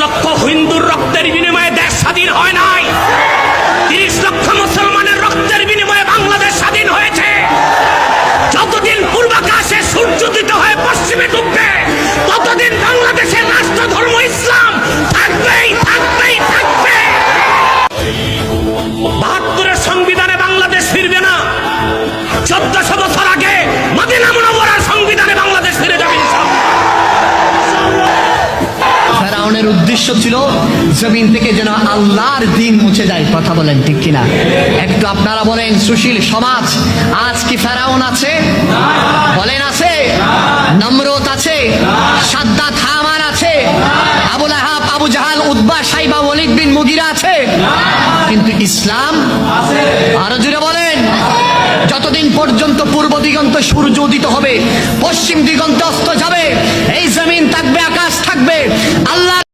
লক্ষ হিন্দুর রক্তের বিনিময়ে দেশ স্বাধীন হয় নাই, 30 লক্ষ মুসলমানের রক্তের বিনিময়ে বাংলাদেশ স্বাধীন হয়েছে। যতদিন পূর্বাকাশে সূর্য উদিত হয়ে পশ্চিমে ডুববে, ততদিন বাংলাদেশের রাষ্ট্র ধর্ম ইসলাম থাকবেই থাকবেই থাকবে। 72-এর সংবিধানে বাংলাদেশ ফিরবে না, 1400 বছর আগে মদিনা মুনাওয়ারার সংবিধানে বাংলাদেশ ফিরে যাবে ইনশাআল্লাহ। ফেরাউনের উদ্দেশ্য ছিল জমিন থেকে যেন আল্লাহর দ্বীন মুছে যায়। কথা বলেন ঠিক কিনা? একটু আপনারা বলেন, সুশীল সমাজ আজ কি ফেরাউন আছে? বলেন আছে? নমরুদ আছে? সাদ্দাত হামান আছে? আবু লাহাব, আবু জাহাল, উতবা, সাইবা, ওয়ালিদ বিন মুগিরা আছে? কিন্তু ইসলাম আরো জুড়ে বলেন। যতদিন পর্যন্ত পূর্ব দিগন্তে সূর্য উদিত হবে, পশ্চিম দিগন্তে অস্ত